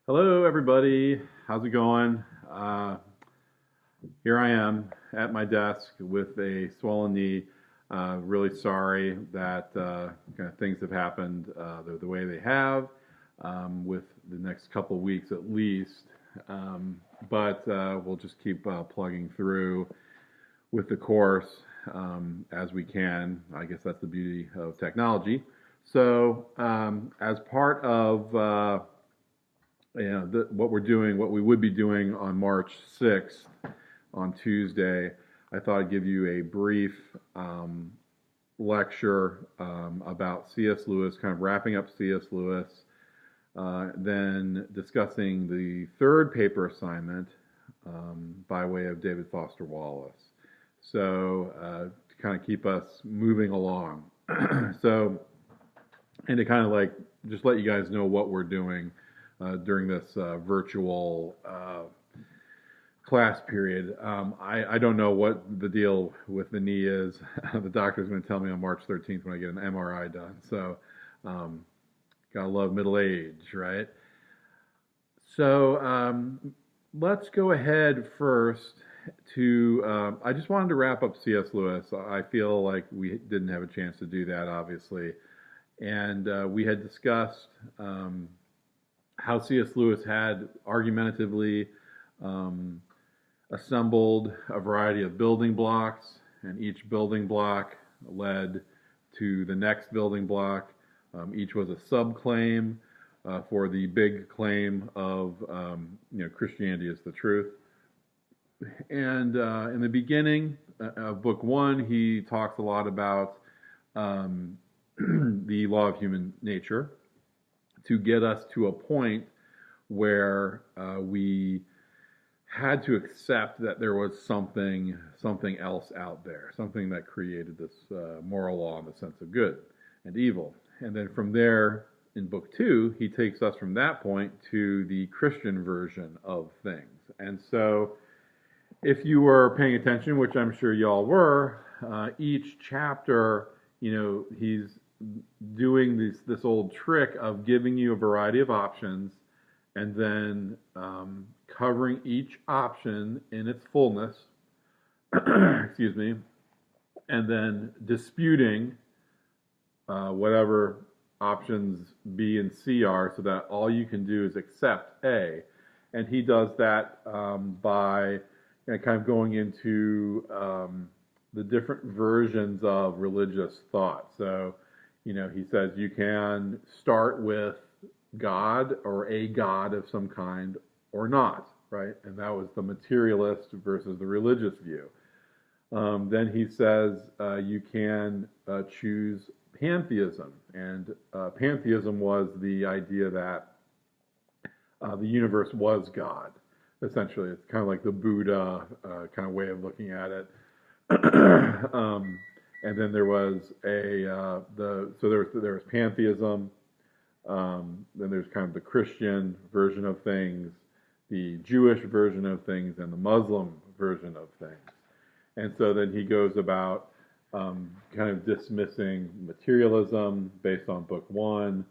Hello, everybody. How's it going? Uh, Here I am at my desk with a swollen knee. Really sorry that kind of things have happened the way they have, with the next couple weeks at least. But we'll just keep plugging through with the course as we can. I guess that's the beauty of technology. So, as part of what we're doing, what we would be doing on March 6th, on Tuesday, I thought I'd give you a brief lecture about C.S. Lewis, kind of wrapping up C.S. Lewis, then discussing the third paper assignment by way of David Foster Wallace. So to kind of keep us moving along. So, and to kind of like just let you guys know what we're doing during this virtual class period. I don't know what the deal with the knee is. The doctor's going to tell me on March 13th when I get an MRI done. So, gotta love middle age, right? So, let's go ahead first to. I just wanted to wrap up C.S. Lewis. I feel like we didn't have a chance to do that, obviously. And we had discussed how C.S. Lewis had argumentatively assembled a variety of building blocks, and each building block led to the next building block. Each was a subclaim for the big claim of Christianity is the truth. And in the beginning of book one, he talks a lot about the law of human nature to get us to a point where we had to accept that there was something else out there, something that created this moral law in the sense of good and evil. And then from there, in book two, he takes us from that point to the Christian version of things. And so, if you were paying attention, which I'm sure y'all were, each chapter, he's doing this old trick of giving you a variety of options and then covering each option in its fullness, excuse me, and then disputing whatever options B and C are, so that all you can do is accept A. And he does that by kind of going into the different versions of religious thought. So, he says you can start with God or a God of some kind or not, right? And that was the materialist versus the religious view. Then he says you can choose pantheism. And pantheism was the idea that the universe was God. Essentially, it's kind of like the Buddha kind of way of looking at it. And then there was there was pantheism. Then there's kind of the Christian version of things, the Jewish version of things, and the Muslim version of things. And so then he goes about kind of dismissing materialism based on book one,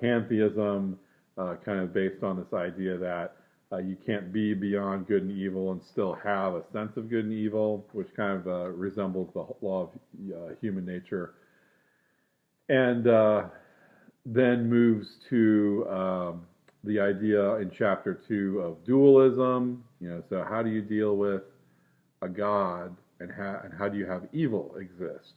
pantheism kind of based on this idea that you can't be beyond good and evil and still have a sense of good and evil, which kind of resembles the law of human nature. And then moves to the idea in chapter 2 of dualism. So how do you deal with a God, and how do you have evil exist?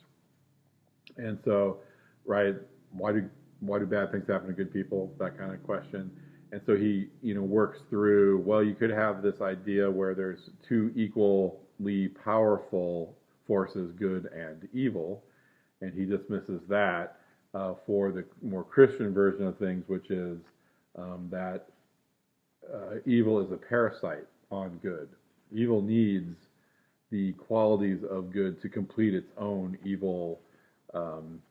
And so, right, why do bad things happen to good people? That kind of question. And so he, works through, well, you could have this idea where there's two equally powerful forces, good and evil, and he dismisses that for the more Christian version of things, which is that evil is a parasite on good. Evil needs the qualities of good to complete its own evil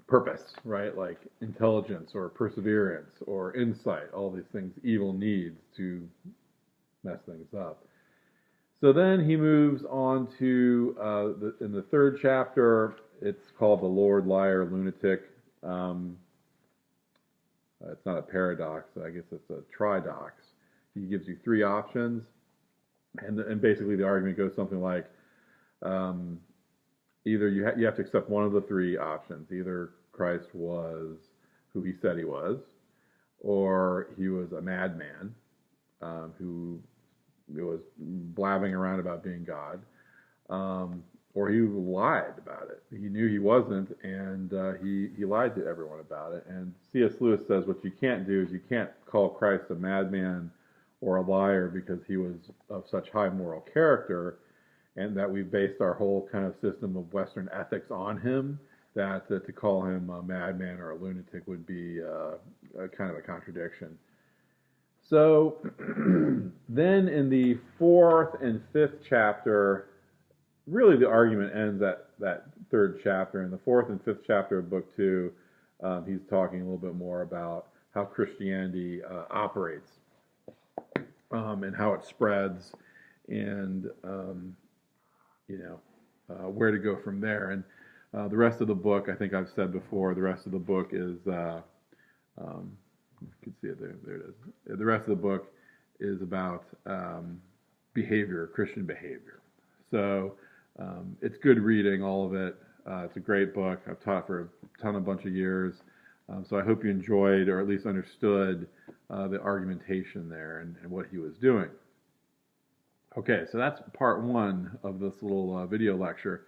purpose, right? Like intelligence or perseverance or insight, all these things evil needs to mess things up. So then he moves on to, in the third chapter, it's called The Lord, Liar, Lunatic. It's not a paradox, I guess it's a tridox. he gives you three options, and basically the argument goes something like, either you have to accept one of the three options. Either Christ was who he said he was, or he was a madman who was blabbing around about being God, or he lied about it. He knew he wasn't, and he lied to everyone about it. And C.S. Lewis says what you can't do is you can't call Christ a madman or a liar because he was of such high moral character, and that we've based our whole kind of system of Western ethics on him, that to call him a madman or a lunatic would be a kind of a contradiction. So then in the fourth and fifth chapter, really the argument ends at that third chapter. In the fourth and fifth chapter of Book 2, he's talking a little bit more about how Christianity operates and how it spreads, and where to go from there. And the rest of the book, I think I've said before, the rest of the book is, you can see it there. There it is. The rest of the book is about behavior, Christian behavior. So it's good reading, all of it. It's a great book. I've taught for a bunch of years. So I hope you enjoyed, or at least understood, the argumentation there and what he was doing. Okay, so that's part one of this little video lecture.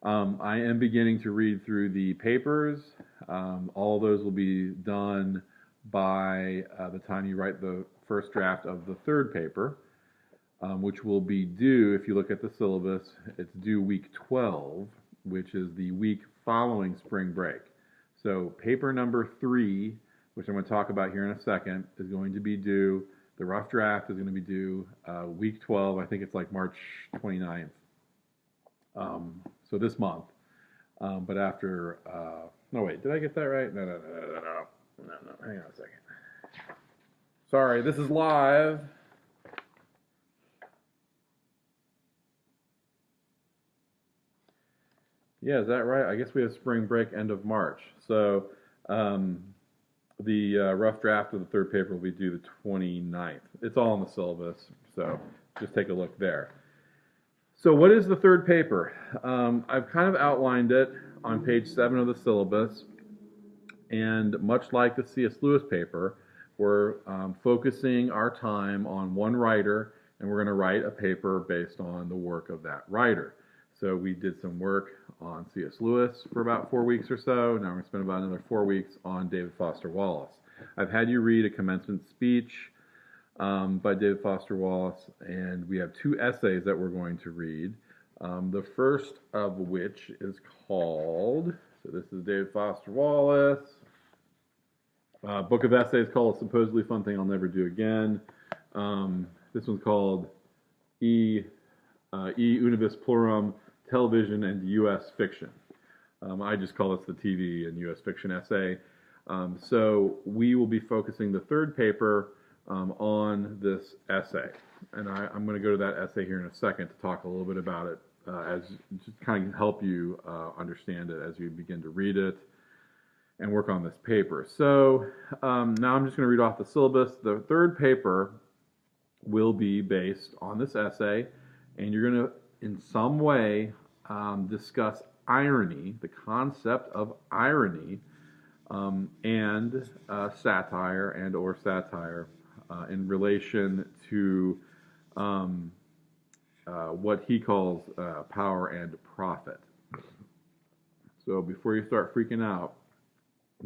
I am beginning to read through the papers. All of those will be done by the time you write the first draft of the third paper, which will be due, if you look at the syllabus, it's due week 12, which is the week following spring break. So paper number 3, which I'm going to talk about here in a second, is going to be due. The rough draft is going to be due week 12. I think it's like March 29th. So this month. But after, no wait, did I get that right? No. Hang on a second. Sorry, this is live. Yeah, is that right? I guess we have spring break end of March. So the rough draft of the third paper will be due the 29th. It's all in the syllabus, so just take a look there. So what is the third paper? I've kind of outlined it on page 7 of the syllabus, and much like the C.S. Lewis paper, we're focusing our time on one writer, and we're going to write a paper based on the work of that writer. So we did some work on C.S. Lewis for about 4 weeks or so. Now we're going to spend about another 4 weeks on David Foster Wallace. I've had you read a commencement speech by David Foster Wallace, and we have 2 essays that we're going to read. The first of which is called, so this is David Foster Wallace, book of essays called A Supposedly Fun Thing I'll Never Do Again. This one's called E Unibus Plurum, Television and U.S. Fiction. I just call this the TV and U.S. Fiction essay. So we will be focusing the third paper on this essay. And I'm going to go to that essay here in a second to talk a little bit about it, as just kind of help you understand it as you begin to read it and work on this paper. So now I'm just going to read off the syllabus. The third paper will be based on this essay, and you're going to, in some way, discuss irony, the concept of irony, and satire and or satire in relation to what he calls power and profit. So before you start freaking out,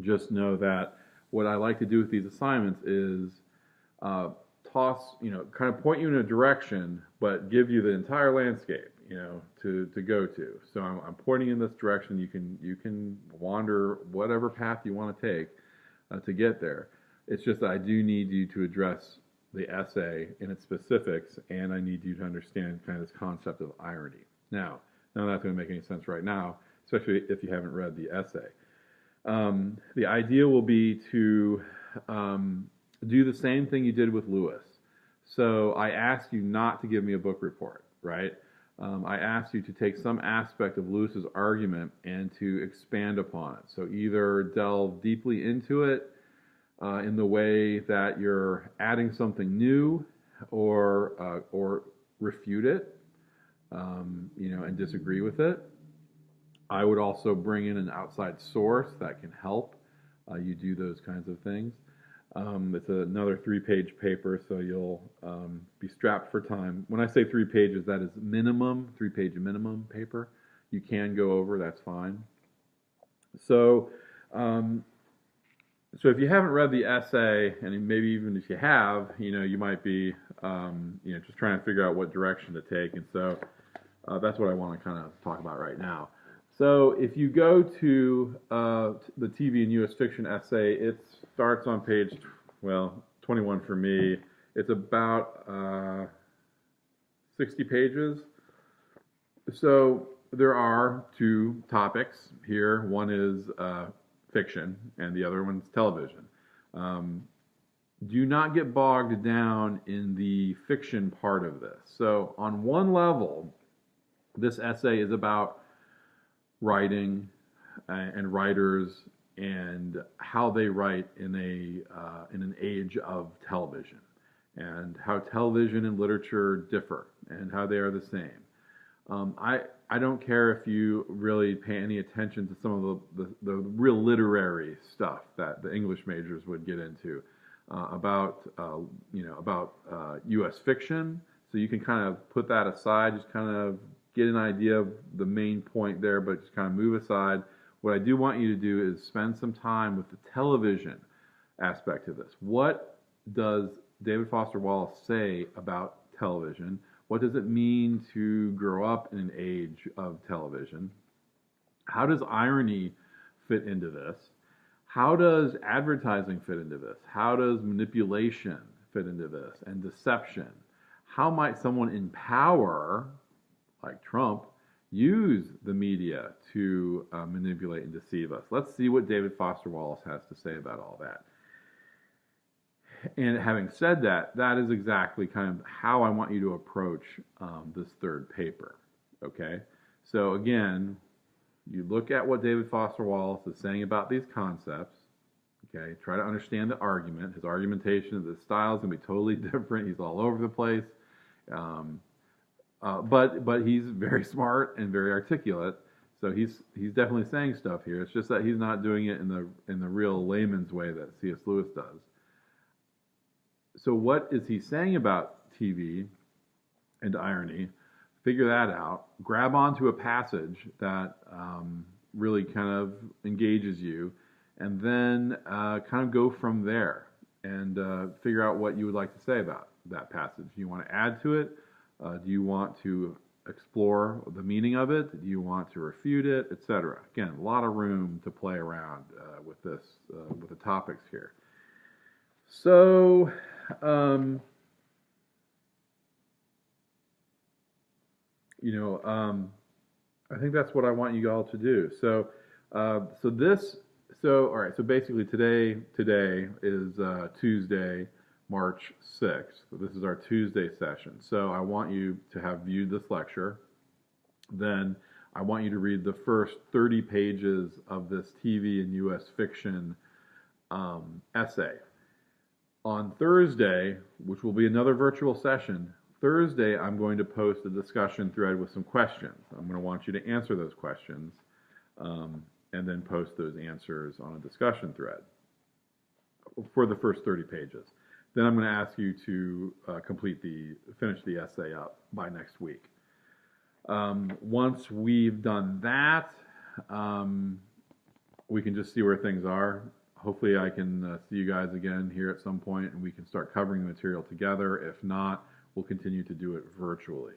just know that what I like to do with these assignments is toss, kind of point you in a direction, but give you the entire landscape, to go to. So I'm pointing in this direction. You can wander whatever path you want to take to get there. It's just that I do need you to address the essay in its specifics, and I need you to understand kind of this concept of irony. Now that's not going to make any sense right now, especially if you haven't read the essay. The idea will be to do the same thing you did with Lewis. So I asked you not to give me a book report, right? I asked you to take some aspect of Lewis's argument and to expand upon it. So either delve deeply into it in the way that you're adding something new or refute it, and disagree with it. I would also bring in an outside source that can help you do those kinds of things. It's another 3-page paper, so you'll be strapped for time. When I say 3 pages, that is minimum, 3-page minimum paper. You can go over, that's fine. So, so if you haven't read the essay, and maybe even if you have, you might be, just trying to figure out what direction to take. And so that's what I want to kind of talk about right now. So if you go to the TV and U.S. fiction essay, it starts on page, 21 for me. It's about 60 pages. So there are 2 topics here. One is fiction, and the other one's television. Do not get bogged down in the fiction part of this. So on one level, this essay is about writing and writers and how they write in an age of television, and how television and literature differ and how they are the same. I don't care if you really pay any attention to some of the real literary stuff that the English majors would get into about U.S. fiction. So you can kind of put that aside, just kind of get an idea of the main point there, but just kind of move aside. What I do want you to do is spend some time with the television aspect of this. What does David Foster Wallace say about television? What does it mean to grow up in an age of television? How does irony fit into this? How does advertising fit into this? How does manipulation fit into this, and deception? How might someone in power, like Trump, use the media to manipulate and deceive us? Let's see what David Foster Wallace has to say about all that. And having said that, that is exactly kind of how I want you to approach this 3rd paper, okay? So again, you look at what David Foster Wallace is saying about these concepts, okay? Try to understand the argument. His argumentation, the style is going to be totally different. He's all over the place. But he's very smart and very articulate, so he's definitely saying stuff here. It's just that he's not doing it in the real layman's way that C.S. Lewis does. So what is he saying about TV and irony? Figure that out. Grab onto a passage that really kind of engages you, and then kind of go from there and figure out what you would like to say about that passage. Do you want to add to it? Do you want to explore the meaning of it? Do you want to refute it, etc.? Again, a lot of room to play around with this, with the topics here. So, I think that's what I want you all to do. So, all right. So basically, today is Tuesday, March 6th. So this is our Tuesday session. So I want you to have viewed this lecture. Then I want you to read the first 30 pages of this TV and U.S. fiction essay. On Thursday, which will be another virtual session, Thursday I'm going to post a discussion thread with some questions. I'm going to want you to answer those questions and then post those answers on a discussion thread for the first 30 pages. Then I'm going to ask you to finish the essay up by next week. Once we've done that, we can just see where things are. Hopefully I can see you guys again here at some point, and we can start covering the material together. If not, we'll continue to do it virtually.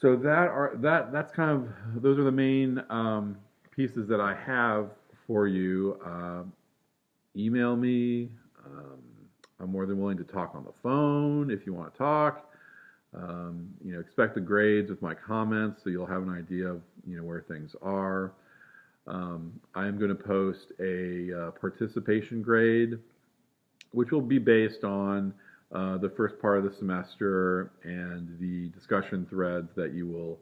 So that's kind of, those are the main pieces that I have for you. Email me. I'm more than willing to talk on the phone if you want to talk. Expect the grades with my comments so you'll have an idea of where things are. I am going to post a participation grade, which will be based on the first part of the semester and the discussion threads that you will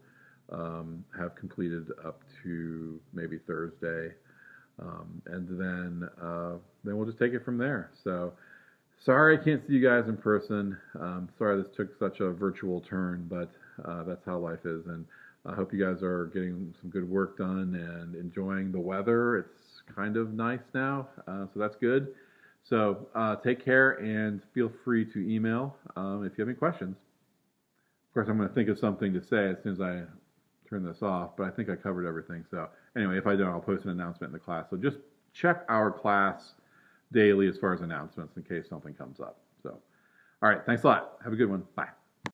have completed up to maybe Thursday, and then we'll just take it from there. So Sorry I can't see you guys in person. Sorry this took such a virtual turn, but that's how life is. And I hope you guys are getting some good work done and enjoying the weather. It's kind of nice now, so that's good. So take care and feel free to email if you have any questions. Of course, I'm going to think of something to say as soon as I turn this off, but I think I covered everything. So anyway, if I don't, I'll post an announcement in the class. So just check our class daily as far as announcements in case something comes up. So, all right, thanks a lot. Have a good one. Bye.